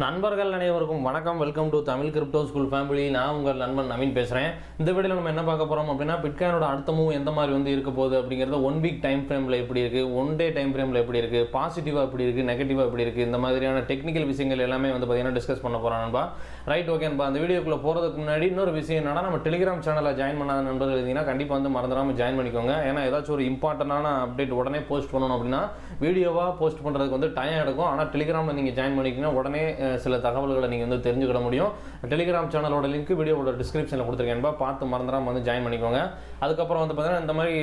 நண்பர்கள் அனைவருக்கும் வணக்கம். Welcome to Tamil crypto school family. நான் உங்கள் நண்பன் நவீன் பேசுகிறேன். இந்த வீடியோவில் நம்ம என்ன பார்க்க போகிறோம் அப்படின்னா, பிட்காயினோட அடுத்த மூவ் எந்த மாதிரி இருக்க போகுது அப்படிங்கிறத 1 வீக் டைம் ஃப்ரேமில் எப்படி இருக்குது, 1 டே டைம் ஃப்ரேமில் எப்படி இருக்குது, பாசிட்டிவாக எப்படி இருக்குது, நெகட்டிவாக எப்படி இருக்குது, இந்த மாதிரியான டெக்னிக்கல் விஷயங்கள் எல்லாமே பார்த்தீங்கன்னா டிஸ்கஸ் பண்ண போகிறோம் நண்பா. ரைட், ஓகேன்பா. அந்த வீடியோக்குள்ளே போகிறதுக்கு முன்னாடி இன்னொரு விஷயம் என்னன்னா, நம்ம டெலிகிராம் சேனலில் ஜாயின் பண்ணாத நண்பர்கள் இருந்தீங்கன்னா கண்டிப்பாக மறந்துடாமல் ஜாயின் பண்ணிக்கோங்க. ஏன்னா ஏதாச்சும் ஒரு இம்பார்ட்டண்டான அப்டேட் உடனே போஸ்ட் பண்ணணும் அப்படின்னா வீடியோவாக போஸ்ட் பண்ணுறதுக்கு டைம் எடுக்கும். ஆனால் டெலிகிராமில் நீங்கள் ஜாயின் பண்ணிக்கிங்கன்னா உடனே சில தகவல்களை நீங்கள் தெரிஞ்சுக்கிட முடியும். டெலிகிராம் சேனலோட லிங்க் வீடியோவோட டிஸ்கிரிப்ஷனில் கொடுத்துருக்கேன்பா, பார்த்து மறந்துடாமல் ஜாயின் பண்ணிக்கோங்க. அதுக்கப்புறம் பார்த்தீங்கன்னா இந்த மாதிரி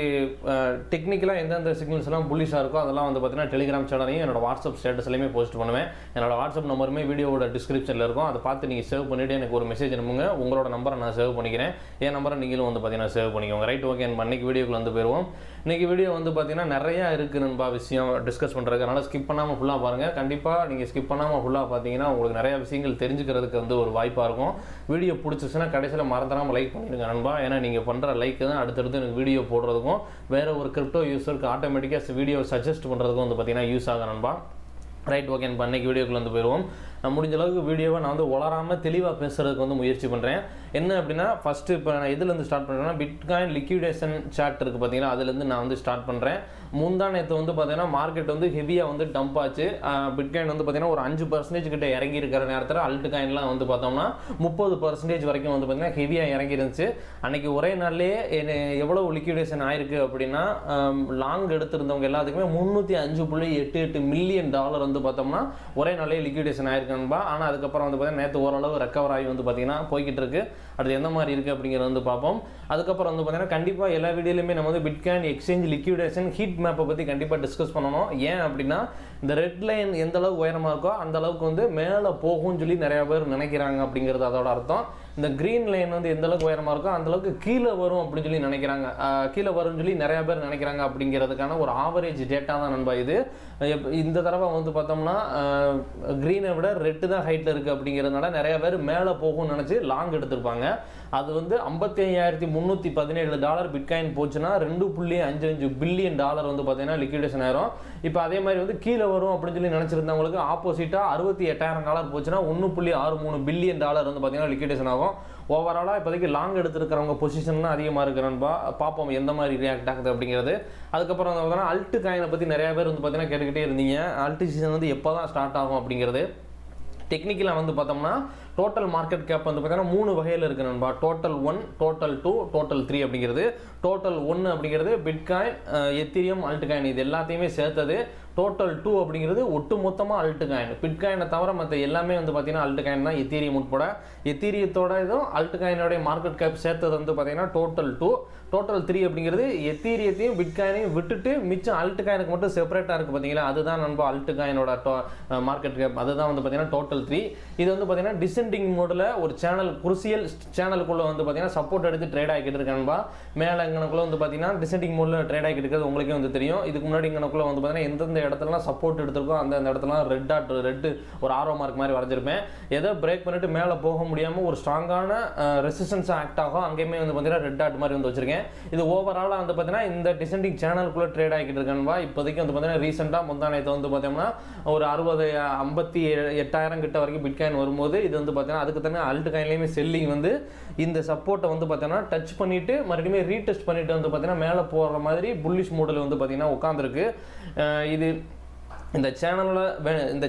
டெக்னிக்கலாக எந்தெந்த சிக்னல்ஸ் எல்லாம் புல்லிஷாக இருக்கோ அதெல்லாம் பார்த்தீங்கன்னா டெலிகிராம் சேனலையும் என்னோட வாட்ஸ்அப் ஸ்டேட்டஸ்லையுமே போஸ்ட் பண்ணுவேன். என்னோட வாட்ஸ்அப் நம்பருமே வீடியோவோட டிஸ்கிரிப்ஷனில் இருக்கும். அதை பார்த்து நீங்கள் சேவ் பண்ணிவிட்டு எனக்கு ஒரு மெசேஜ் அனுப்புங்க. உங்களோட நம்பரை நான் சேவ் பண்ணிக்கிறேன். என் நம்பரை நீங்களும் பார்த்தீங்கன்னா சேவ் பண்ணிக்கோங்க. Right, okay. அன்றைக்கி வீடியோக்குள்ள போயிடுவோம். இன்றைக்கி வீடியோ பார்த்தீங்கன்னா நிறையா இருக்குது நண்பா விஷயம் டிஸ்கஸ் பண்ணுறதுக்கு. அதனால் ஸ்கிப் பண்ணாமல் ஃபுல்லாக பாருங்கள். கண்டிப்பாக நீங்கள் ஸ்கிப் பண்ணாமல் ஃபுல்லாக பார்த்தீங்கன்னா உங்களுக்கு நிறையா விஷயங்கள் தெரிஞ்சுக்கிறதுக்கு ஒரு வாய்ப்பாக இருக்கும். வீடியோ பிடிச்சிச்சுன்னா கடைசியில் மறந்துடாமல் லைக் பண்ணிடுங்க நண்பா. ஏன்னா நீங்கள் பண்ணுற லைக் தான் அடுத்தடுத்து எனக்கு வீடியோ போடுறதுக்கும் வேறு ஒரு கிரிப்டோ யூஸருக்கு ஆட்டோமேட்டிக்காக வீடியோ சஜஸ்ட் பண்ணுறதுக்கும் பார்த்தீங்கன்னா யூஸ் ஆகும் நண்பா. Right, okay. அன்றைக்கி வீடியோக்குள்ள போயிடுவோம். நான் முடிஞ்ச அளவுக்கு வீடியோவை நான் உளராமல் தெளிவாக பேசுகிறதுக்கு முயற்சி பண்ணுறேன். என்ன அப்படின்னா, ஃபஸ்ட்டு இப்போ நான் எதுலேருந்து ஸ்டார்ட் பண்ணுறேன்னா, பிட்காயின் லிக்விடேஷன் சார்ட் இருக்குது பார்த்தீங்கன்னா, அதுலேருந்து நான் ஸ்டார்ட் பண்ணுறேன். முந்தா நேற்று பார்த்தீங்கன்னா மார்க்கெட் ஹெவியாக டம்ப் ஆச்சு. பிட்காயின் பார்த்தீங்கன்னா ஒரு 5% கிட்ட இறங்கி இருக்கிற நேரத்தில் அல்ட் காயின்லாம் பார்த்தோம்னா 30% வரைக்கும் பார்த்தீங்கன்னா ஹெவியாக இறங்கி இருந்துச்சு. அன்றைக்கி ஒரே நாள்லேயே எவ்வளோ லிக்விடேஷன் ஆயிருக்கு அப்படின்னா, லாங் எடுத்திருந்தவங்க எல்லாத்துக்குமே $305.88 மில்லியன் பார்த்தோம்னா ஒரே நாளே லிக்விடேஷன் ஆயிருக்கான்பா. ஆனால் அதுக்கப்புறம் பார்த்தீங்கன்னா நேற்று ஓரளவு ரெக்கவர் ஆகி பார்த்தீங்கன்னா போய்கிட்டு இருக்கு. அடுத்து எந்த மாதிரி இருக்குது அப்படிங்கிறத பார்ப்போம். அதுக்கப்புறம் பார்த்தீங்கன்னா கண்டிப்பாக எல்லா வீடியோலையுமே நம்ம பிட்காயின் எக்ஸ்சேஞ்ச் லிக்விடேஷன் ஹீட் மேப்பை பற்றி கண்டிப்பாக டிஸ்கஸ் பண்ணணும். ஏன் அப்படின்னா, இந்த ரெட் லைன் எந்த அளவுக்கு உயரமாக இருக்கோ அந்த அளவுக்கு மேலே போகும்னு சொல்லி நிறையா பேர் நினைக்கிறாங்க அப்படிங்கிறது அதோட அர்த்தம். இந்த க்ரீன் லைன் எந்த அளவுக்கு உயரமாக இருக்கோ அந்த அளவுக்கு கீழே வரும் அப்படின்னு சொல்லி நினைக்கிறாங்க. கீழே வரும்னு சொல்லி நிறையா பேர் நினைக்கிறாங்க. அப்படிங்கிறதுக்கான ஒரு ஆவரேஜ் டேட்டா தான் நண்பா இது. இந்த தடவை பார்த்தோம்னா க்ரீனை விட ரெட்டு தான் ஹைட்டில் இருக்குது. அப்படிங்கிறதுனால நிறையா பேர் மேலே போகும்னு நினச்சி லாங் எடுத்திருப்பாங்க. அது $55,317 பிட்காயின் போச்சுன்னா $2.55 பில்லியன் பார்த்தீங்கன்னா லிக்விடேஷன் ஆயிரும். இப்போ அதே மாதிரி கீழே வரும் அப்படின்னு சொல்லி நினச்சிருந்தவங்களுக்கு ஆப்போசிட்டாக $68,000 போச்சுன்னா $1.63 பில்லியன் பார்த்தீங்கன்னா லிக்விடேஷன் ஆகும். ஓவராலாக இப்போதைக்கு லாங் எடுத்துருக்கிறவங்க பொசிஷன் அதிகமாக இருக்கிறன்பா. பார்ப்போம் எந்த மாதிரி ரியாக்ட் ஆகுது அப்படிங்கிறது. அதுக்கப்புறம் பார்த்தீங்கன்னா அல்ட் காயினை பற்றி நிறையா பேர் பார்த்தீங்கன்னா கேட்டுக்கிட்டே இருந்தீங்க. அல்ட் சீசன் எப்போ தான் ஸ்டார்ட் ஆகும் அப்படிங்கிறது. டெக்னிக்கலாக பார்த்தோம்னா டோட்டல் மார்க்கெட் கேப் பார்த்தீங்கன்னா 3 வகையில் இருக்குது நண்பா. டோட்டல் 1, டோட்டல் 2, டோட்டல் 3 அப்படிங்கிறது. டோட்டல் 1 அப்படிங்கிறது பிட்காயின், எத்தீரியம், அல்ட் காயின் இது எல்லாத்தையுமே சேர்த்தது. டோட்டல் 2 அப்படிங்கிறது ஒட்டு மொத்தமாக அல்ட் காயின். பிட்காயினை தவிர மற்ற எல்லாமே பார்த்தீங்கன்னா அல்ட் காயின் தான், எத்தீரியம் உட்பட. எத்தீரியத்தோட இதுவும் அல்ட் காயினோடைய மார்க்கெட் கேப் சேர்த்தது பார்த்தீங்கன்னா டோட்டல் 2. டோட்டல் 3 அப்படிங்கிறது எத்தீரியத்தையும் பிட்காயினையும் விட்டுட்டு மிச்சம் அல்ட் காயினுக்கு மட்டும் செப்பரேட்டாக இருக்குது பார்த்தீங்களா, அதுதான் நண்பா அல்ட் காயினோட மார்க்கெட் கேப். அதுதான் பார்த்தீங்கன்னா டோட்டல் 3. இது பார்த்தீங்கன்னா டிசெண்டிங் மோடில் ஒரு சேனல் குருசியல் சேனலுக்குள்ளே பார்த்தீங்கன்னா சப்போர்ட் எடுத்து ட்ரேட் ஆகிட்டு இருக்கான்பா. மேலே இங்கனக்குள்ளே பார்த்தீங்கன்னா டிசெண்டிங் மோடில் ட்ரேட் ஆகிட்டு இருக்கிறது உங்களுக்கே தெரியும். இதுக்கு முன்னாடி இங்கனக்குள்ளே பார்த்தீங்கன்னா எந்தெந்த இடத்துலலாம் சப்போர்ட் எடுத்திருக்கோ அந்த இடத்துலாம் ரெட் ஒரு ஆரோ மார்க் மாதிரி வரைஞ்சிருப்பேன். எதோ பிரேக் பண்ணிட்டு மேலே போக முடியாமல் ஒரு ஸ்ட்ராங்கான ரெசிஸ்டன்ஸ் ஆக்ட் ஆகும். அங்கேயுமே பார்த்தீங்கன்னா ரெட் டாட் மாதிரி வச்சிருக்கேன். இது ஓவராலாக பார்த்தீங்கன்னா இந்த டிசெண்டிங் சேனலுக்குள்ளே ட்ரேட் ஆகிட்டு இருக்கான்பா. இப்போதைக்கு பார்த்தீங்கன்னா ரீசெண்டாக முந்தானத்தை பார்த்தோம்னா ஒரு 58,000 கிட்ட வரைக்கும் பிட்காயின் வரும்போது இது பார்த்தீங்கன்னா அதுக்கு தானே அல்ட் காயின்லேயுமே செல்லிங் இந்த சப்போர்ட்டை பார்த்தீங்கன்னா டச் பண்ணிவிட்டு மறுபடியும் ரீடெஸ்ட் பண்ணிவிட்டு பார்த்தீங்கன்னா மேலே போகிற மாதிரி புல்லிஷ் மோடில் பார்த்தீங்கன்னா உட்காந்துருக்கு. இது இந்த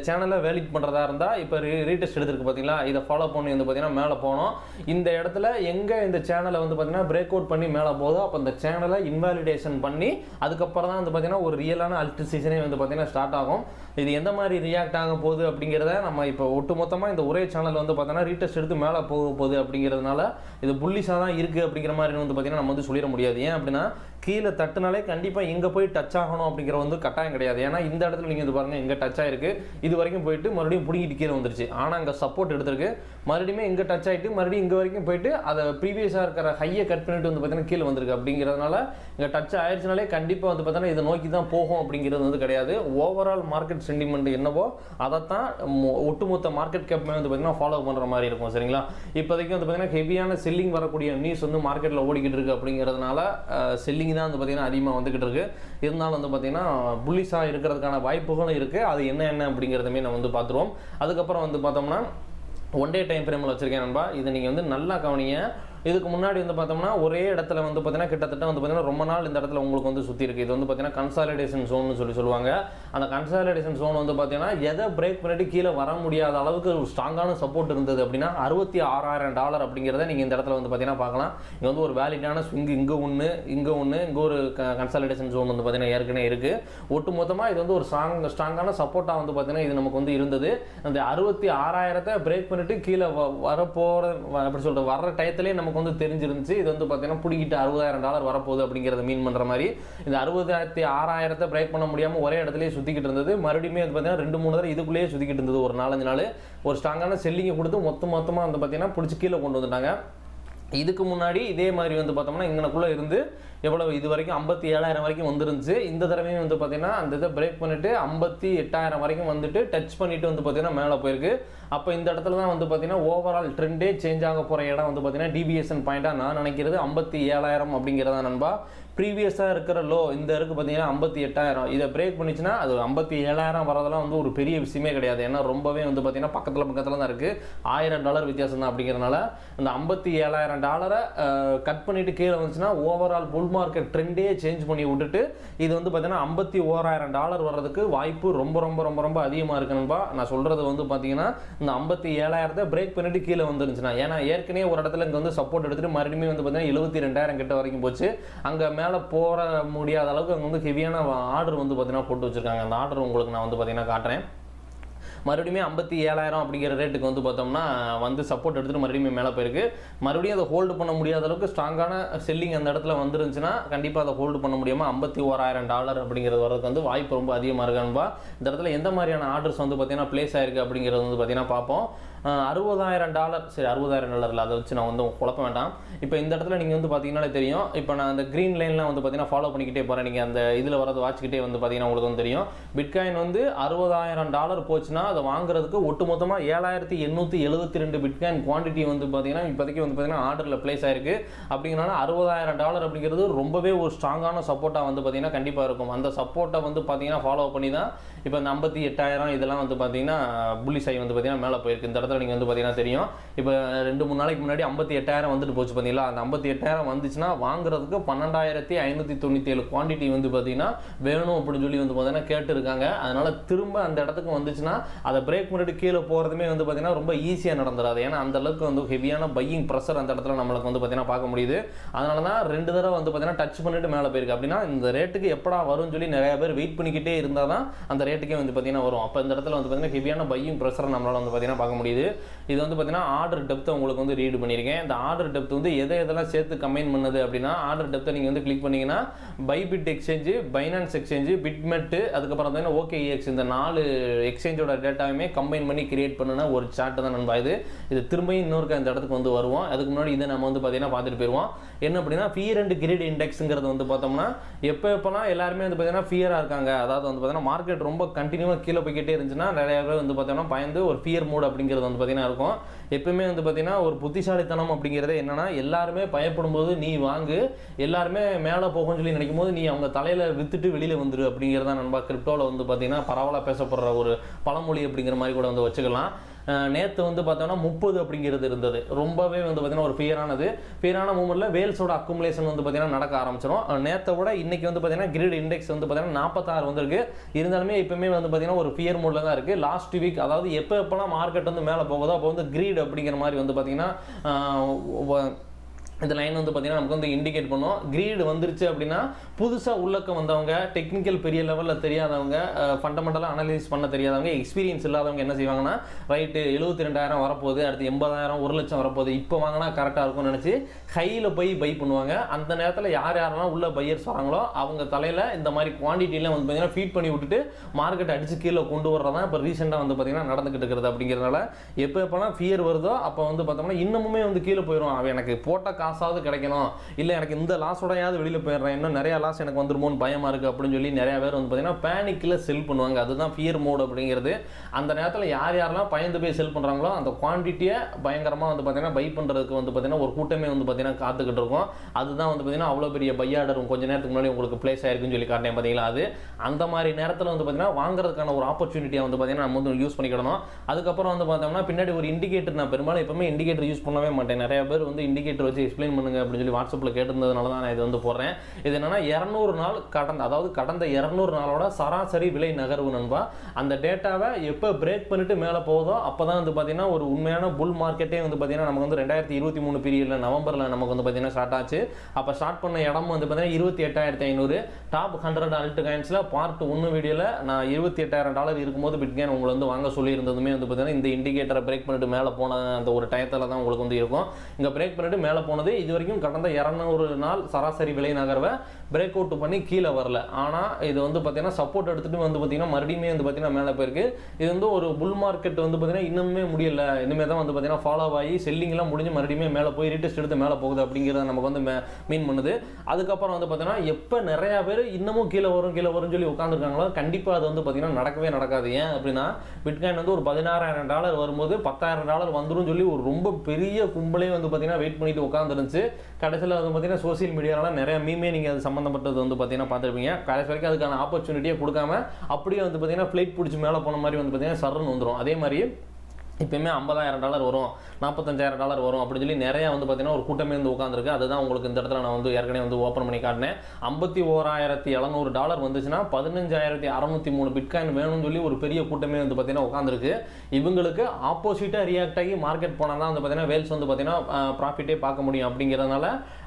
சேனலை வேலிட் பண்ணுறதா இருந்தால் இப்போ ரீடெஸ்ட் எடுத்துருக்கு பார்த்தீங்களா, இதை ஃபாலோ பண்ணி பார்த்தீங்கன்னா மேலே போனோம். இந்த இடத்துல எங்கே இந்த சேனலை பார்த்தீங்கன்னா பிரேக் அவுட் பண்ணி மேலே போதோ அப்போ இந்த சேனலை இன்வாலிடேஷன் பண்ணி அதுக்கப்புறம் தான் பார்த்தீங்கன்னா ஒரு ரியலான அல்ட் சீசனே பார்த்தீங்கன்னா ஸ்டார்ட் ஆகும். இது எந்த மாதிரி ரியாக்ட் ஆக போகுது அப்படிங்கிறத நம்ம இப்போ ஒட்டுமொத்தமாக இந்த ஒரே சேனல் பார்த்தோன்னா ரீடெஸ்ட் எடுத்து மேலே போக போகுது. அப்படிங்கிறதுனால இது புல்லிஷாக தான் இருக்குது அப்படிங்கிற மாதிரி பார்த்தீங்கன்னா நம்ம சொல்லிட முடியாது. ஏன் அப்படின்னா கீழே தட்டுனாலே கண்டிப்பாக இங்கே போய் டச் ஆகணும் அப்படிங்கிற கட்டாயம் கிடையாது. ஏன்னா இந்த இடத்துல நீங்கள் பாருங்கள் இங்கே டச் ஆகிருக்கு, இது வரைக்கும் போயிட்டு மறுபடியும் பிடிக்கிட்டு கீழே வந்துருச்சு. ஆனால் இங்கே சப்போர்ட் எடுத்திருக்கு, மறுபடியும் இங்கே டச் ஆகிட்டு மறுபடியும் இங்கே வரைக்கும் போயிட்டு அதை ப்ரீவியஸாக இருக்கிற ஹையை கட் பண்ணிட்டு பார்த்தீங்கன்னா கீழே வந்திருக்கு. அப்படிங்கிறதுனால இங்கே டச் ஆயிடுச்சுனாலே கண்டிப்பாக பார்த்தீங்கன்னா இதை நோக்கி தான் போகும் அப்படிங்கிறது கிடையாது. ஓவரால் மார்க்கெட் சென்டிமெண்ட் என்னவோ அதைத்தான் ஒட்டுமொத்த மார்க்கெட் கேப்மே பார்த்தீங்கன்னா ஃபாலோ பண்ணுற மாதிரி இருக்கும். சரிங்களா, இப்போதைக்கு பார்த்தீங்கன்னா ஹெவியான செல்லிங் வரக்கூடிய நியூஸ் மார்க்கெட்டில் ஓடிக்கிட்டு இருக்குது. அப்படிங்கிறதுனால செல்லிங் தான் பார்த்தீங்கன்னா அதிகமாக வந்துக்கிட்டு இருக்குது. இருந்தாலும் பார்த்தீங்கன்னா புல்லிஷாக இருக்கிறதுக்கான வாய்ப்புகள் யோகங்களும் இருக்குது. அது என்ன அப்படிங்கிறதுமே நம்ம வந்து பார்த்துருவோம். அதுக்கப்புறம் வந்து பார்த்தோம்னா ஒன் டே டைம் ஃப்ரேமில் வச்சுருக்கேன் நண்பா. இதை நீங்கள் வந்து நல்லா கவனிங்க. இதுக்கு முன்னாடி வந்து பார்த்தோம்னா ஒரே இடத்துல வந்து பார்த்தீங்கன்னா கிட்டத்தட்ட வந்து பார்த்தீங்கன்னா ரொம்ப நாள் இந்த இடத்துல உங்களுக்கு வந்து சுற்றி இருக்குது. இது வந்து பார்த்தீங்கன்னா கன்சாலிடேஷன் ஜோன்னு சொல்லுவாங்க. அந்த கன்சாலிடேஷன் ஜோன் வந்து பார்த்தீங்கன்னா எதை பிரேக் பண்ணிட்டு கீழே வர முடியாத அளவுக்கு ஒரு ஸ்ட்ராங்கான சப்போர்ட் இருந்தது அப்படின்னா $66,000 அப்படிங்கிறத நீங்கள் இந்த இடத்துல வந்து பார்த்தீங்கன்னா பார்க்கலாம். இங்கே வந்து ஒரு வேலிடான ஸ்விங் இங்கே ஒரு கன்சாலிடேஷன் ஜோன் வந்து பார்த்தீங்கன்னா ஏற்கனவே இருக்குது. ஒட்டு மொத்தமாக இது வந்து ஒரு ஸ்ட்ராங்கான சப்போர்ட்டாக வந்து பார்த்தீங்கன்னா இது நமக்கு வந்து இருந்தது. அந்த 66,000 பிரேக் பண்ணிட்டு கீழே வர்ற டயத்திலே நமக்கு வந்து தெரிஞ்சிருந்துச்சு. இது வந்து பார்த்தீங்கன்னா பிடிக்கிட்டு $60,000 வரப்போகுது அப்படிங்கிறத மீன் பண்ணுற மாதிரி இந்த 66,000 பிரேக் பண்ண முடியாமல் ஒரே இடத்துலேயே சுற்றிக்கிட்டு இருந்தது. மறுபடியும் வந்து பார்த்தீங்கன்னா 2-3 தடவை இதுக்குள்ளேயே சுற்றிக்கிட்டு இருந்தது. ஒரு 4-5 நாள் ஒரு ஸ்ட்ராங்கான செல்லிங்கை கொடுத்து மொத்தமாக வந்து பார்த்தீங்கன்னா பிடிச்சி கீழே கொண்டு வந்துட்டாங்க. இதுக்கு முன்னாடி இதே மாதிரி வந்து பார்த்தோம்னா இங்கனக்குள்ளே இருந்து எவ்வளவு இது வரைக்கும் 57,000 வரைக்கும் வந்துருந்துச்சு. இந்த தடவையும் வந்து பார்த்தீங்கன்னா அந்த இதை பிரேக் பண்ணிட்டு 58,000 வரைக்கும் வந்துட்டு டச் பண்ணிட்டு வந்து பார்த்தீங்கன்னா மேலே போயிருக்கு. அப்போ இந்த இடத்துல தான் வந்து பார்த்தீங்கன்னா ஓவரால் ட்ரெண்டே சேஞ்ச் ஆக போகிற இடம் வந்து பார்த்தீங்கன்னா டிவிஎஸ்என் பாயிண்ட்டாக நான் நினைக்கிறது 57,000 அப்படிங்கிறதா நண்பா. ப்ரீவியஸாக இருக்கிற லோ இந்த இருக்குது பார்த்தீங்கன்னா 58,000. இதை பிரேக் பண்ணிச்சுன்னா அது 57,000 வரதெல்லாம் வந்து ஒரு பெரிய விஷயமே கிடையாது. ஏன்னா ரொம்பவே வந்து பார்த்தீங்கன்னா பக்கத்தில் தான் இருக்குது. $1,000 வித்தியாசம் தான். அப்படிங்கிறதுனால அந்த $57,000 கட் பண்ணிட்டு கீழே வந்துச்சுன்னா ஓவரால் புல் மார்க்கெட் ட்ரெண்டே சேஞ்ச் பண்ணி விட்டுட்டு இது வந்து பார்த்தீங்கன்னா $51,000 வர்றதுக்கு வாய்ப்பு ரொம்ப ரொம்ப ரொம்ப ரொம்ப அதிகமாக இருக்குன்பா. நான் சொல்கிறது வந்து பார்த்தீங்கன்னா இந்த 57,000 பிரேக் பண்ணிட்டு கீழே வந்துருந்துச்சுன்னா, ஏன்னா ஏற்கனவே ஒரு இடத்துல இங்கே வந்து சப்போர்ட் எடுத்துட்டு மறுபடியும் வந்து பார்த்தீங்கன்னா 72,000 கிட்ட வரைக்கும் போச்சு. அங்கே மேலே போற முடியாத அளவுக்கு அங்கே வந்து ஹெவியான ஆர்டர் வந்து பார்த்தீங்கன்னா போட்டு வச்சுருக்காங்க. அந்த ஆர்டர் உங்களுக்கு நான் வந்து பார்த்தீங்கன்னா காட்டுறேன். மறுபடியும் 57,000 அப்படிங்கிற ரேட்டுக்கு வந்து பார்த்தோம்னா வந்து சப்போர்ட் எடுத்துகிட்டு மறுபடியும் மேலே போயிருக்கு. மறுபடியும் அதை ஹோல்டு பண்ண முடியாத அளவுக்கு ஸ்ட்ராங்கான செல்லிங் அந்த இடத்துல வந்துருந்துச்சுன்னா கண்டிப்பாக அதை ஹோல்டு பண்ண முடியாமல் $51,000 அப்படிங்கிறது வரதுக்கு வந்து வாய்ப்பு ரொம்ப அதிகமாக இருக்கான்பா. இந்த இடத்துல எந்த மாதிரியான ஆர்டர்ஸ் வந்து பார்த்தீங்கன்னா பிளேஸ் ஆயிருக்கு அப்படிங்கிறது வந்து பார்த்தீங்கன்னா பார்ப்போம். $60,000 சரி $60,000 இல்லை, அதை வச்சு நான் வந்து குழப்ப வேண்டாம். இப்போ இந்த இடத்துல நீங்கள் வந்து பார்த்தீங்கன்னாலே தெரியும். இப்போ நான் அந்த க்ரீன் லைன்லாம் வந்து பார்த்தீங்கன்னா ஃபாலோ பண்ணிக்கிட்டே போகிறேன். நீங்கள் அந்த இதில் வரது வாட்சிக்கிட்டே வந்து பார்த்தீங்கன்னா உங்களுக்கு வந்து தெரியும். பிட்காயின் வந்து $60,000 போச்சுன்னா அதை வாங்குறதுக்கு ஒட்டுமொத்தமாக 7,872 பிட்காயின் குவான்டிட்டி வந்து பார்த்தீங்கன்னா இப்போதைக்கு வந்து பார்த்தீங்கன்னா ஆர்டரில் பிளேஸ் ஆயிருக்கு. அப்படிங்கிறனால $60,000 அப்படிங்கிறது ரொம்பவே ஒரு ஸ்ட்ராங்கான சப்போர்ட்டாக வந்து பார்த்தீங்கன்னா கண்டிப்பாக இருக்கும். அந்த சப்போர்ட்டை வந்து பார்த்தீங்கன்னா ஃபாலோ பண்ணி தான் இப்போ இந்த 58,000 இதெல்லாம் வந்து பார்த்தீங்கன்னா புல்லிஷ் ஆகி வந்து பார்த்தீங்கன்னா மேலே போயிருக்கு. இந்த இடத்துல நீங்கள் வந்து பார்த்தீங்கன்னா தெரியும். இப்போ 2-3 நாளைக்கு முன்னாடி 58,000 வந்துட்டு போச்சு பார்த்தீங்களா. அந்த 58,000 வந்துச்சுன்னா வாங்குறதுக்கு 12,597 குவான்டிட்டி வந்து பார்த்தீங்கன்னா வேணும் அப்படின்னு சொல்லி வந்து பார்த்தீங்கன்னா கேட்டுருக்காங்க. அதனால திரும்ப அந்த இடத்துக்கு வந்துச்சுன்னா அதை பிரேக் பண்ணிட்டு கீழே போகிறதுமே வந்து பார்த்தீங்கன்னா ரொம்ப ஈஸியாக நடந்துடாது. ஏன்னா அந்த அளவுக்கு வந்து ஹெவியான பையிங் ப்ரெஷர் அந்த இடத்துல நம்மளுக்கு வந்து பார்த்தீங்கன்னா பார்க்க முடியுது. அதனால தான் 2 தடவை வந்து பார்த்தீங்கன்னா டச் பண்ணிட்டு மேலே போயிருக்கு. அப்படின்னா இந்த ரேட்டுக்கு எப்படா வரும்னு சொல்லி நிறைய பேர் வெயிட் பண்ணிக்கிட்டே இருந்தால் தான் அந்த ரேட்டுக்கே வந்து பார்த்தீங்கன்னா வரும். அப்போ இந்த இடத்துல வந்து பார்த்தீங்கன்னா ஹெவியான பையிங் ப்ரெஷரை நம்மளால் வந்து பார்த்தீங்கன்னா பார்க்க முடியுது. இது வந்து பார்த்தீங்கன்னா ஆர்டர் டெப்த்தை உங்களுக்கு வந்து ரீட் பண்ணியிருக்கேன். இந்த ஆர்டர் டெப்த் வந்து எதெல்லாம் சேர்த்து கம்பைன் பண்ணுது அப்படின்னா ஆர்டர் டெப்த்தை நீங்கள் வந்து கிளிக் பண்ணிங்கன்னா பைபிட் எக்ஸ்சேஞ்சு, பைனான்ஸ் எக்ஸ்சேஞ்சு, பிட்மெட்டு, அதுக்கப்புறம் பார்த்தீங்கன்னா OKEX இந்த 4 எக்ஸ்சேஞ்சோட டேட்டாவுமே கம்பைன் பண்ணி கிரியேட் பண்ணுனா ஒரு சார்ட் தான் நண்பா. இது திரும்பியும் இன்னொருக்க இந்த இடத்துக்கு வந்து வருவோம். அதுக்கு முன்னாடி இதை நம்ம வந்து பார்த்தீங்கன்னா பார்த்துட்டு போயிடுவோம். என்ன அப்படின்னா ஃபியர் அண்ட் கிரீட் இண்டெக்ஸுங்கிறது வந்து பார்த்தோம்னா எப்போலாம் எல்லாருமே வந்து பார்த்தீங்கன்னா ஃபியராக இருக்காங்க, அதாவது வந்து பார்த்தீங்கன்னா மார்க்கெட் ரொம்ப கண்டினியூவாக கீழே போய்கிட்டே இருந்துச்சுன்னா நிறைய பேர் வந்து பார்த்தோம்னா பயந்து ஒரு ஃபியர் மூட் அப்படிங்கிறது வந்து பார்த்தீங்கன்னா இருக்கும். எப்பவுமே வந்து பார்த்தீங்கன்னா ஒரு புத்திசாலித்தனம் அப்படிங்கிறது என்னன்னா எல்லாருமே பயப்படும் போது நீ வாங்கு, எல்லாருமே மேலே போகும்னு சொல்லி நினைக்கும் போது நீ அவங்க தலையில வித்துட்டு வெளியில வந்துரு அப்படிங்கிறதா நண்பா கிரிப்டோவில் வந்து பார்த்தீங்கன்னா பரவலாக பேசப்படுற ஒரு பழமொழி அப்படிங்கிற மாதிரி கூட வந்து வச்சுக்கலாம். நேற்று வந்து பார்த்தோம்னா 30 அப்படிங்கிறது இருந்தது. ரொம்பவே வந்து பார்த்தீங்கன்னா ஒரு ஃபியரான மூமெண்ட்டில் வேல்ஸோட அக்குமுலேஷன் வந்து பார்த்தீங்கன்னா நடக்க ஆரம்பிச்சிடும். நேற்றை விட இன்னைக்கு வந்து பார்த்தீங்கன்னா கிரிட் இண்டெக்ஸ் வந்து பார்த்தீங்கன்னா 46 வந்திருக்கு. இருந்தாலுமே இப்போவுமே வந்து பார்த்தீங்கன்னா ஒரு ஃபியர் மூடில் தான் இருக்குது. லாஸ்ட் வீக் அதாவது எப்போலாம் மார்க்கெட் வந்து மேலே போகுதோ அப்போ வந்து கிரீட் அப்படிங்கிற மாதிரி வந்து பார்த்தீங்கன்னா இந்த லைன் வந்து பார்த்தீங்கன்னா நமக்கு வந்து இண்டிகேட் பண்ணும். கிரீடு வந்துருச்சு அப்படின்னா புதுசாக உள்ளக்க வந்தவங்க, டெக்னிக்கல் பெரிய லெவலில் தெரியாதவங்க, ஃபண்டமெண்டலாக அனலைஸ் பண்ண தெரியாதவங்க, எக்ஸ்பீரியன்ஸ் இல்லாதவங்க என்ன செய்வாங்கன்னா ரைட்டு 72,000 வரப்போகுது, அடுத்து 80,000, 1,00,000 வரப்போகுது, இப்போ வாங்கினா கரெக்டாக இருக்கும்னு நினச்சி ஹையில் போய் பை பண்ணுவாங்க. அந்த நேரத்தில் யாரெல்லாம் உள்ள பையர்ஸ் வராங்களோ அவங்க தலையில் இந்த மாதிரி குவான்டிட்டிலாம் வந்து பார்த்தீங்கன்னா ஃபீட் பண்ணி விட்டுட்டு மார்க்கெட் அடித்து கீழே கொண்டு வர்றதான் இப்போ ரீசெண்டாக வந்து பார்த்தீங்கன்னா நடந்துக்கிட்டு இருக்கிறது. அப்படிங்கிறதுனால எப்போலாம் ஃபியர் வருதோ அப்போ வந்து பார்த்தோம்னா இன்னமுமே வந்து கீழே போயிடும். எனக்கு போட்ட காசாவது கிடைக்கணும், இல்லை எனக்கு இந்த லாஸோடையாவது வெளியில் போயிடுறேன், இன்னும் நிறைய லாஸ் எனக்கு வந்துருமோன்னு பயமாக இருக்குது அப்படின்னு சொல்லி நிறைய பேர் வந்து பார்த்தீங்கன்னா பேனிக்கில் செல் பண்ணுவாங்க. அதுதான் ஃபியர் மோட் அப்படிங்கிறது. அந்த நேரத்தில் யாரெல்லாம் பயந்து போய் செல் பண்ணுறாங்களோ அந்த குவான்டிட்டியை பயங்கரமாக வந்து பார்த்தீங்கன்னா பை பண்ணுறதுக்கு வந்து பார்த்தீங்கன்னா ஒரு கூட்டமே வந்து பார்த்தீங்கன்னா காத்துக்கிட்டு இருக்கும். அதுதான் வந்து பார்த்தீங்கன்னா அவ்வளோ பெரிய பை ஆர்டர் கொஞ்ச நேரத்துக்கு முன்னாடி உங்களுக்கு பிளேஸ் ஆயிருக்குன்னு சொல்லி காட்டினேன் பார்த்தீங்களா. அது அந்த மாதிரி நேரத்தில் வந்து பார்த்தீங்கன்னா வாங்குறதுக்கான ஒரு ஆப்பர்ச்சுனிட்டியை வந்து பார்த்தீங்கன்னா நம்ம வந்து யூஸ் பண்ணிக்கிடணும். அதுக்கப்புறம் வந்து பார்த்தோம்னா பின்னாடி ஒரு இண்டிகேட்டர், நான் பெரும்பாலும் எப்பவுமே இண்டிகேட்டர் யூஸ் பண்ணவே மாட்டேன். நிறைய பேர் வந்து இண்டிகேட்டர் வச்சு எக்ஸ்பிளைன் பண்ணுங்க அப்படின்னு சொல்லி வாட்ஸ்அப்பில் கேட்டிருந்ததுனால தான் நான் இது வந்து போடுறேன். இது என்னன்னா 200 நாள் கடந்த 200 நாளோட சராசரி விலை நகர்வு நண்பா. அந்த டேட்டாவை எப்போ பிரேக் பண்ணிட்டு மேலே போகுதோ அப்போ தான் வந்து பார்த்தீங்கன்னா ஒரு உண்மையான புல் மார்க்கெட்டே வந்து பார்த்தீங்கன்னா நமக்கு வந்து 2023 பீரியடில் நவம்பரில் நமக்கு வந்து பார்த்தீங்கன்னா ஸ்டார்ட் ஆச்சு. அப்போ ஸ்டார்ட் பண்ண இடம் வந்து பார்த்தீங்கன்னா 28,500. டாப் 100 அல்ட் காயின்ஸில் பார்ட் 1 வீடியோவில் நான் $28,000 இருக்கும்போது பிட்காயின் உங்களை வந்து வாங்க சொல்லியிருந்ததுமே வந்து பார்த்தீங்கன்னா இந்த இண்டிகேட்டரை பிரேக் பண்ணிட்டு மேலே போன அந்த ஒரு டயத்தில் தான் உங்களுக்கு வந்து இருக்கும். இங்கே பிரேக் பண்ணிட்டு மேலே போனது இது வரைக்கும் கடந்த 200 நாள் சராசரி விலை நகர்வை பிரேக் அவுட் பண்ணி கீழே வரல. ஆனால் இது வந்து பார்த்தீங்கன்னா சப்போர்ட் எடுத்துகிட்டு வந்து பார்த்தீங்கன்னா மறுபடியுமே வந்து பார்த்தீங்கன்னா மேலே போயிருக்கு. இது வந்து ஒரு புல் மார்க்கெட் வந்து பார்த்தீங்கன்னா இன்னுமே முடியல, இனிமேல் தான் வந்து பார்த்தீங்கன்னா ஃபாலோ ஆகி செல்லிங்லாம் முடிஞ்சு மறுபடியுமே மேலே போய் ரீடெஸ்ட் எடுத்து மேலே போகுது அப்படிங்கிறத நமக்கு வந்து மீன் பண்ணுது. அதுக்கப்புறம் வந்து பார்த்தீங்கன்னா எப்போ நிறையா பேர் இன்னமும் கீழே வரும் சொல்லி உட்காந்துருக்காங்களோ கண்டிப்பாக அது வந்து பார்த்தீங்கன்னா நடக்கவே நடக்காது. ஏன் அப்படின்னா பிட்காயின் வந்து ஒரு $16,000 வரும்போது $10,000 வந்துடும் சொல்லி ஒரு ரொம்ப பெரிய கும்பலே வந்து பார்த்தீங்கன்னா வெயிட் பண்ணிட்டு உட்காந்துருந்துச்சு. கடைசியில் வந்து பார்த்தீங்கன்னா சோசியல் மீடியாவில் நிறைய மீமே நீங்கள் அது சம்மந்தப்பட்டது வந்து பார்த்தீங்கன்னா பார்த்துருப்பீங்க. கடைசி வரைக்கும் அதுக்கான ஆப்பர்ச்சுனிட்டியை கொடுக்காம அப்படியே வந்து பார்த்தீங்கன்னா ஃப்ளைட் பிடிச்சி மேலே போன மாதிரி வந்து பார்த்தீங்கன்னா சர்ன்னு வந்துடும். அதே மாதிரி இப்போயுமே $50,000 வரும், $45,000 வரும் அப்படின்னு சொல்லி நிறையா வந்து பார்த்தீங்கன்னா ஒரு கூட்டமே வந்து உட்காந்துருக்கு. அதுதான் உங்களுக்கு இந்த இடத்துல நான் வந்து ஏற்கனவே வந்து ஓப்பன் பண்ணி காட்டினேன். $51,700 வந்துச்சுன்னா 15,603 பிட்காயின் வேணும்னு சொல்லி ஒரு பெரிய கூட்டமே வந்து பார்த்தீங்கன்னா உட்காந்துருக்கு. இவங்களுக்கு ஆப்போசிட்டாக ரியாக்ட் ஆகி மார்க்கெட் போனால் தான் வந்து பார்த்தீங்கன்னா வேல்ஸ் வந்து பார்த்தீங்கன்னா ப்ராஃபிட்டே பார்க்க முடியும். அப்படிங்கிறதுனால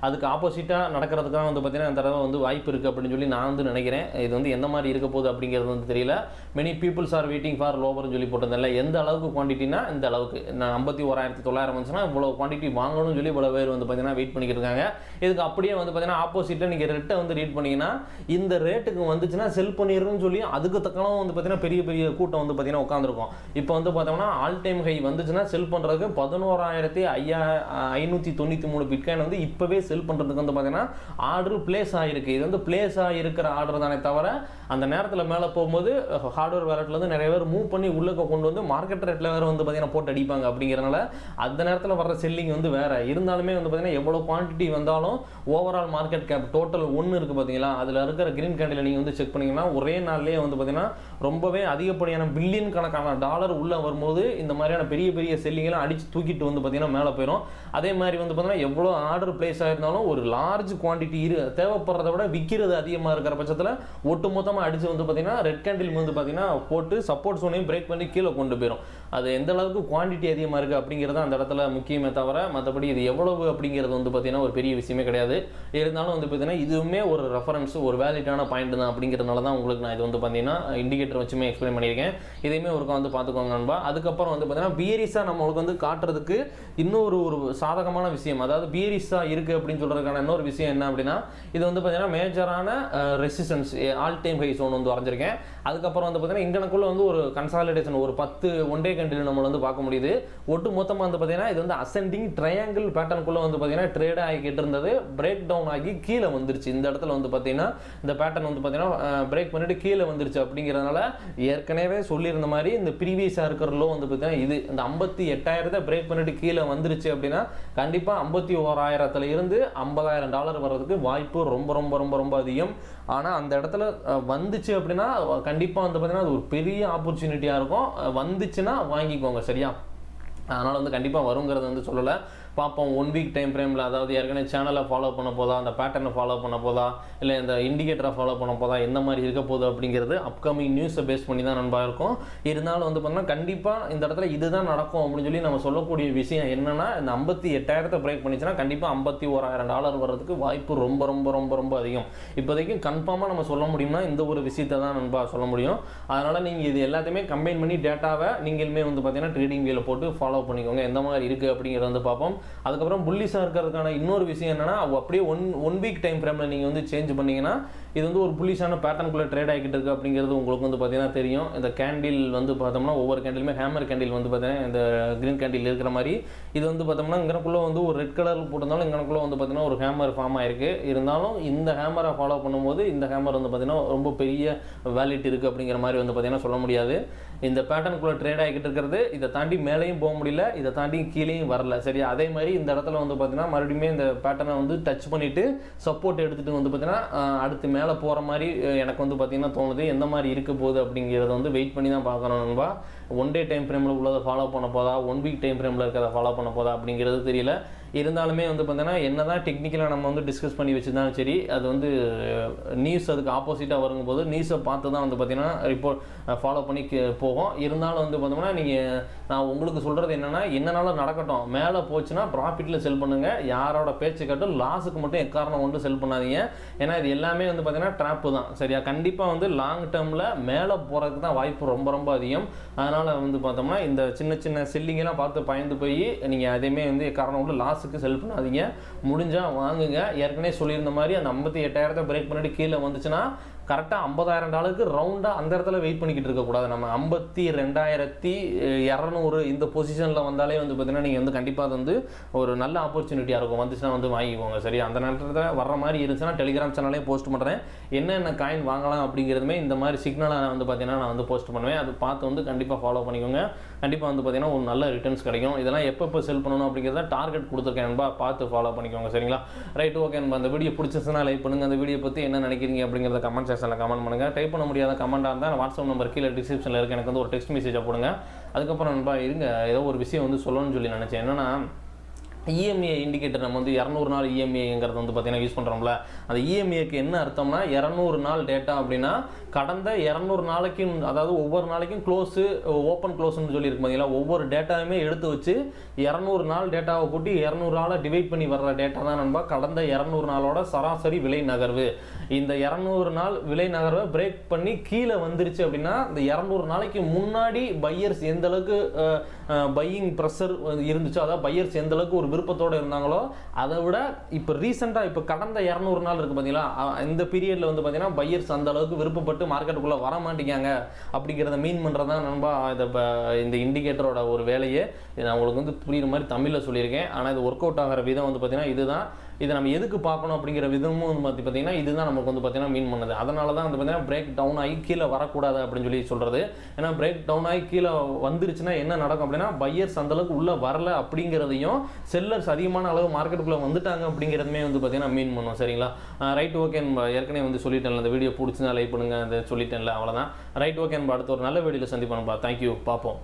அதுக்கு ஆப்போசிட்டாக நடக்கிறதுக்காக வந்து பார்த்தீங்கன்னா இந்த தடவை வந்து வாய்ப்பு இருக்குது அப்படின்னு சொல்லி நான் வந்து நினைக்கிறேன். இது வந்து எந்த மாதிரி இருக்க போகுது அப்படிங்கிறது வந்து தெரியல. Many peoples are waiting for லோவர்னு சொல்லி போட்டிருந்தேன்ல, எந்த அளவுக்கு குவான்டிட்டினா இந்த அளவுக்கு. நான் 51,900 வந்துச்சுன்னா இவ்வளோ குவான்டிட்டி வாங்கணும்னு சொல்லி இவ்வளோ பேர் வந்து பார்த்தீங்கன்னா வெயிட் பண்ணிக்கிட்டு இருக்காங்க. இதுக்கு அப்படியே வந்து பார்த்தீங்கன்னா ஆப்போசிட்டில் நீங்கள் ரெட்டை வந்து ரீட் பண்ணிங்கன்னா இந்த ரேட்டுக்கு வந்துச்சுன்னா செல் பண்ணிடுறோன்னு சொல்லி அதுக்கு தக்கன வந்து பார்த்தீங்கன்னா பெரிய பெரிய கூட்டம் வந்து பார்த்தீங்கன்னா உட்காந்துருக்கும். இப்போ வந்து பார்த்தோம்னா ஆல் டைம் ஹை வந்துச்சுன்னா செல் பண்ணுறதுக்கு 11,593 பிட்காயின் வந்து இப்போவே செல் பண்ணுறதுக்கு வந்து பார்த்தீங்கன்னா ஆர்டர் பிளேஸ் ஆகிருக்கு. இது வந்து பிளேஸ் ஆகிருக்கிற ஆர்டர் தானே தவிர அந்த நேரத்தில் மேலே போகும்போது ஹார்ட்வேர் வேலட்லேருந்து நிறைய பேர் மூவ் பண்ணி உள்ளே கொண்டு வந்து மார்க்கெட் ரேட்டில் வேறு வந்து பார்த்தீங்கன்னா போட்டு அடிப்பாங்க. அப்படிங்கிறனால அந்த நேரத்தில் வர்ற செல்லிங் வந்து வேறு இருந்தாலுமே வந்து பார்த்தீங்கன்னா எவ்வளோ குவான்டிட்டி வந்தாலும் ஓவரால் மார்க்கெட் கேப் டோட்டல் 1 இருக்குது பார்த்தீங்களா, அதில் இருக்கிற கிரீன் கேண்டில் நீங்கள் வந்து செக் பண்ணிங்கன்னா ஒரே நாள்லேயே வந்து பார்த்தீங்கன்னா ரொம்பவே அதிகப்படியான பில்லியன் கணக்கான டாலர் உள்ளே வரும்போது இந்த மாதிரியான பெரிய பெரிய செல்லிங்கெல்லாம் அடித்து தூக்கிட்டு வந்து பார்த்தீங்கன்னா மேலே போயிடும். அதே மாதிரி வந்து பார்த்தீங்கன்னா எவ்வளோ ஆர்டர் பிளேஸ் ஆயிருந்தாலும் ஒரு லார்ஜ் குவான்டிட்டி தேவைப்படுறத விட விற்கிறது அதிகமாக இருக்கிற பட்சத்தில் ஒட்டு மொத்தமாக அடித்து வந்து பார்த்தீங்கன்னா ரெட் கேண்டில் வந்து பார்த்தீங்கன்னா போட்டு சப்போர்ட் சோனையும் பிரேக் பண்ணி கீழே கொண்டு போயிடும். அது எந்த அளவுக்கு குவான்டிட்டி அதிகமாக இருக்குது அப்படிங்கிறது அந்த இடத்துல முக்கியமே தவிர மற்றபடி இது எவ்வளவு அப்படிங்கிறது வந்து பார்த்தீங்கன்னா ஒரு பெரிய விஷயமே கிடையாது. இருந்தாலும் வந்து பார்த்தீங்கன்னா இதுவுமே ஒரு ரெஃபரன்ஸ், ஒரு வேலிடான பாயிண்ட் தான். அப்படிங்கிறதுனால தான் உங்களுக்கு நான் இது வந்து பார்த்தீங்கன்னா இண்டிகேட்டர் வச்சுமே எக்ஸ்பிளைன் பண்ணியிருக்கேன். இதையுமே ஒரு வந்து பார்த்துக்கோங்க நண்பா. அதுக்கப்புறம் வந்து பார்த்தீங்கன்னா பியரிஸாக நம்மளுக்கு வந்து காட்டுறதுக்கு இன்னொரு ஒரு சாதகமான விஷயம், அதாவது பியரிஸாக இருக்குது அப்படின்னு சொல்கிறதுக்கான இன்னொரு விஷயம் என்ன அப்படின்னா இது வந்து பார்த்தீங்கன்னா மேஜரான resistance all time high zone வந்து வரைஞ்சிருக்கேன். அதுக்கப்புறம் வந்து பார்த்தீங்கன்னா இங்கனக்குள்ளே வந்து ஒரு கன்சாலிடேஷன் ஒரு 10 ஒன் டே கண்டில் நம்ம வந்து பார்க்க முடியுது. ஒட்டு மொத்தமாக வந்து பார்த்தீங்கன்னா இது வந்து அசெண்டிங் ட்ரையாங்கிள் பேட்டர்னுக்குள்ளே வந்து பார்த்தீங்கன்னா ட்ரேட் ஆகிக்கிட்டு இருந்தது, பிரேக் டவுன் ஆகி கீழே வந்துருச்சு. இந்த இடத்துல வந்து பார்த்தீங்கன்னா இந்த பேட்டர்ன் வந்து பார்த்தீங்கன்னா பிரேக் பண்ணிட்டு கீழே வந்துருச்சு. அப்படிங்கிறதுனால ஏற்கனவே சொல்லியிருந்த மாதிரி இந்த ப்ரீவியஸாக இருக்கிற லோ வந்து பார்த்தீங்கன்னா இது இந்த 58,000 பிரேக் பண்ணிட்டு கீழே வந்துருச்சு அப்படின்னா கண்டிப்பாக 51,000 இருந்து $50,000 வர்றதுக்கு வாய்ப்பு ரொம்ப ரொம்ப ரொம்ப ரொம்ப அதிகம். ஆனால் அந்த இடத்துல வந்துச்சு அப்படின்னா கண்டிப்பாக வந்து பார்த்தீங்கன்னா அது ஒரு பெரிய ஆப்பர்ச்சுனிட்டியாக இருக்கும். வந்துச்சுன்னா வாங்கிக்கோங்க, சரியா? அதனால் வந்து கண்டிப்பாக வருங்கிறது வந்து சொல்லலை. பார்ப்போம் 1 வீக் டைம் ஃப்ரேமில், அதாவது ஏற்கனவே சேனலை ஃபாலோ பண்ண போதா, அந்த பேட்டர்னை ஃபாலோ பண்ண போதா, இல்லை இந்த இண்டிகேட்டரை ஃபாலோ பண்ண போதா, எந்த மாதிரி இருக்க போகுது அப்படிங்கிறது அப்கமிங் நியூஸை பேஸ் பண்ணி தான் நண்பா இருக்கும். இருந்தாலும் வந்து பார்த்தீங்கன்னா கண்டிப்பாக இந்த இடத்துல இதுதான் நடக்கும் அப்படின்னு சொல்லி நம்ம சொல்லக்கூடிய விஷயம் என்னென்னா இந்த 58,000 பிரேக் பண்ணிச்சுன்னா கண்டிப்பாக $51,000 வர்றதுக்கு வாய்ப்பு ரொம்ப ரொம்ப ரொம்ப ரொம்ப அதிகம். இப்போதைக்கு கன்ஃபார்மாக நம்ம சொல்ல முடியும்னா இந்த ஒரு விஷயத்தை தான் நண்பா சொல்ல முடியும். அதனால் நீங்கள் இது எல்லாத்தையுமே கம்பைன் பண்ணி டேட்டாவை நீங்களுமே வந்து பார்த்தீங்கன்னா ட்ரேடிங் வியூவில் போட்டு ஃபாலோ பண்ணிக்கோங்க. எந்த மாதிரி இருக்குது அப்படிங்கிறத வந்து பார்ப்போம். அதுக்கப்புறம் புல்லிஷாக இருக்கிறதுக்கான இன்னொரு விஷயம் என்னன்னா அப்படியே ஒன் வீக் டைம் ஃப்ரேமில் நீங்கள் வந்து சேஞ்ச் பண்ணிங்கன்னா இது வந்து ஒரு புல்லிஷான பேட்டர்னுக்குள்ளே ட்ரேட் ஆகிட்டு இருக்குது அப்படிங்கிறது உங்களுக்கு வந்து பார்த்தீங்கன்னா தெரியும். இந்த கேண்டில் வந்து பார்த்தோம்னா ஒவ்வொரு கேண்டிலுமே ஹேமர் கேண்டில் வந்து பார்த்தீங்கன்னா இந்த க்ரீன் கேண்டில் இருக்கிற மாதிரி இது வந்து பார்த்தோம்னா இங்கனக்குள்ளே வந்து ஒரு ரெட் கலரில் போட்டிருந்தாலும் இங்கனக்குள்ளே வந்து பார்த்தீங்கன்னா ஒரு ஹேமர் ஃபார்ம் ஆயிருக்கு. இருந்தாலும் இந்த ஹேமரை ஃபாலோ பண்ணும்போது இந்த ஹேமர் வந்து பார்த்தீங்கன்னா ரொம்ப பெரிய வேலிட் இருக்குது அப்படிங்கிற மாதிரி வந்து பார்த்தீங்கன்னா சொல்ல முடியாது. இந்த பேட்டர்னுக்குள்ளே ட்ரேட் ஆகிட்டு இருக்கிறது இதை தாண்டி மேலேயும் போக முடியல, இதை தாண்டி கீழேயும் வரல. சரியா, அதே மாதிரி இந்த இடத்துல வந்து பார்த்தீங்கன்னா மறுபடியும் இந்த பேட்டர்னை வந்து டச் பண்ணிவிட்டு சப்போர்ட் எடுத்துகிட்டு வந்து பார்த்தீங்கன்னா அடுத்து மேலே போகிற மாதிரி எனக்கு வந்து பார்த்தீங்கன்னா தோணுது. எந்த மாதிரி இருக்க போகுது அப்படிங்கிறத வந்து வெயிட் பண்ணி தான் பார்க்கணும் நண்பா. ஒன் டே டைம் ஃப்ரேமில் உள்ளதை ஃபாலோ பண்ண போதா, ஒன் வீக் டைம் ஃப்ரேமில் இருக்கிறத ஃபாலோ பண்ண போதா அப்படிங்கிறது தெரியல. இருந்தாலுமே வந்து பார்த்தீங்கன்னா என்ன தான் டெக்னிக்கலாக நம்ம வந்து டிஸ்கஸ் பண்ணி வச்சுருந்தாலும் சரி, அது வந்து நியூஸ் அதுக்கு ஆப்போசிட்டாக வரும்போது நியூஸை பார்த்து தான் வந்து பார்த்தீங்கன்னா ரிப்போர்ட் ஃபாலோ பண்ணி போகும். இருந்தாலும் வந்து பார்த்தோம்னா நான் உங்களுக்கு சொல்கிறது என்னென்னா என்னனாலும் நடக்கட்டும், மேலே போச்சுன்னா ப்ராஃபிட்டில் செல் பண்ணுங்கள். யாரோட பேச்சு கேட்டும் லாஸுக்கு மட்டும் எக்காரணம் கொண்டு செல் பண்ணாதீங்க. ஏன்னா இது எல்லாமே வந்து பார்த்தீங்கன்னா ட்ராப்பு தான். சரியா, கண்டிப்பாக வந்து லாங் டேர்மில் மேலே போகிறதுக்கு தான் வாய்ப்பு ரொம்ப ரொம்ப அதிகம். அதனால் வந்து பார்த்தோம்னா இந்த சின்ன சின்ன செல்லிங்கெல்லாம் பார்த்து பயந்து போய் நீங்கள் அதையுமே வந்து எக்காரணம் கொண்டு லாஸுக்கு செல் பண்ணாதீங்க. முடிஞ்சால் வாங்குங்க. ஏற்கனவே சொல்லியிருந்த மாதிரி அந்த 58,000 பிரேக் பண்ணிட்டு கீழே வந்துச்சுன்னா கரெக்டாக $50,000 ரவுண்டாக அந்த இடத்துல வெயிட் பண்ணிக்கிட்டு இருக்கக்கூடாது. நம்ம 52,200 இந்த பொசிஷனில் வந்தாலே வந்து பார்த்தீங்கன்னா நீங்கள் வந்து கண்டிப்பாக அது வந்து ஒரு நல்ல ஆப்பர்ச்சுனிட்டியாக இருக்கும். வந்துச்சுன்னா வந்து வாங்கிக்கோங்க. சரி, அந்த நேரத்தில் வர்ற மாதிரி இருந்துச்சுன்னா டெலிகிராம் சேனலே போஸ்ட் பண்ணுறேன். என்னென்ன காயின் வாங்கலாம் அப்படிங்கிறதுமே இந்த மாதிரி சிக்னலை வந்து பார்த்தீங்கன்னா நான் வந்து போஸ்ட் பண்ணுவேன். அது பார்த்து வந்து கண்டிப்பாக ஃபாலோ பண்ணிக்கோங்க. கண்டிப்பாக வந்து பார்த்தீங்கன்னா ஒரு நல்ல ரிட்டர்ன்ஸ் கிடைக்கும். இதெல்லாம் எப்போ செல் பண்ணணும் அப்படிங்கிறத டார்கெட் கொடுத்துருக்கேன், பார்த்து ஃபாலோ பண்ணிக்கோங்க. சரிங்களா, ரைட், ஓகே. அந்த வீடியோ பிடிச்சிச்சுன்னா லைக் பண்ணுங்கள். அந்த வீடியோ பற்றி என்ன நினைக்கிறீங்க அப்படிங்கிறத கமெண்ட் செக்ஷனில் கமெண்ட் பண்ணுங்கள். டைப் பண்ண முடியாத கமெண்டாக இருந்தால் வாட்ஸ்அப் நம்பர் கீழே டிஸ்கிரிப்ஷனில் இருக்குது, எனக்கு வந்து ஒரு டெக்ஸ்ட் மெசேஜாக போடுங்க. அதுக்கப்புறம் நண்பா இருங்க, ஏதோ ஒரு விஷயம் வந்து சொல்லணும்னு சொல்லி நினச்சேன். என்னென்னா இஎம்ஐ இண்டிகேட்டர் நம்ம வந்து 200 நாள் இஎம்ஐங்கிறது வந்து பார்த்தீங்கன்னா யூஸ் பண்ணுறோம்ல. அந்த இஎம்ஐக்கு என்ன அர்த்தம்னா 200 நாள் டேட்டா அப்படின்னா கடந்த 200 நாளைக்கு, அதாவது ஒவ்வொரு நாளைக்கும் க்ளோஸு ஓப்பன் க்ளோஸ்ன்னு சொல்லியிருக்கு பார்த்தீங்களா. ஒவ்வொரு டேட்டாவுமே எடுத்து வச்சு 200 நாள் டேட்டாவை கூட்டி 200 நாளை டிவைட் பண்ணி வர்ற டேட்டா தான் நண்பா கடந்த 200 நாளோட சராசரி விலை நகர்வு. இந்த 200 நாள் விலை நகர்வை பிரேக் பண்ணி கீழே வந்துருச்சு அப்படின்னா இந்த 200 நாளைக்கு முன்னாடி பையர்ஸ் எந்த அளவுக்கு பையிங் ப்ரெஷர் இருந்துச்சோ, அதாவது பையர்ஸ் எந்த அளவுக்கு ஒரு விருப்பத்தோடு இருந்தாங்களோ அதை விட இப்போ ரீசெண்டாக இப்போ கடந்த 200 நாள் இருக்குது பார்த்தீங்களா, இந்த பீரியடில் வந்து பார்த்தீங்கன்னா பையர்ஸ் அந்த அளவுக்கு விருப்பப்பட்டு மார்க்கெட்டுக்குள்ளே வர மாட்டேங்காங்க அப்படிங்கிறத மீன் பண்ணுறது தான் நண்பா இந்த இண்டிகேட்டரோட ஒரு வேலையே. நான் உங்களுக்கு வந்து புரியுற மாதிரி தமிழில் சொல்லியிருக்கேன். ஆனால் இது ஒர்க் அவுட் ஆகிற விதம் வந்து பார்த்தீங்கன்னா இதுதான். இதை நம்ம எதுக்கு பார்க்கணும் அப்படிங்கிற விதமும் வந்து பார்த்தீங்கன்னா இதுதான் நமக்கு வந்து பார்த்தீங்கன்னா மீன் பண்ணுது. அதனால தான் வந்து பார்த்தீங்கன்னா பிரேக் டவுன் ஆகி கீழே வரக்கூடாது அப்படின்னு சொல்லி சொல்கிறது. ஏன்னா பிரேக் டவுன் ஆகி கீழே வந்துருச்சுன்னா என்ன நடக்கும் அப்படின்னா பையர்ஸ் அந்தளவுக்கு உள்ளே வரல அப்படிங்கிறதையும் செல்லர்ஸ் அதிகமான அளவு மார்க்கெட்டுக்குள்ளே வந்துட்டாங்க அப்படிங்கிறதுமே வந்து பார்த்தீங்கன்னா மீன் பண்ணும். சரிங்களா, ரைட், ஓகே. ஏற்கனவே வந்து சொல்லிட்டேன்ல, இந்த வீடியோ பிடிச்சிருந்தா லைக் பண்ணுங்கள், அதை சொல்லிட்டேன்ல, அவ்வளோதான். Right, okay. அடுத்த ஒரு நல்ல வீடியோவில் சந்திப்போம். தேங்க்யூ, பார்ப்போம்.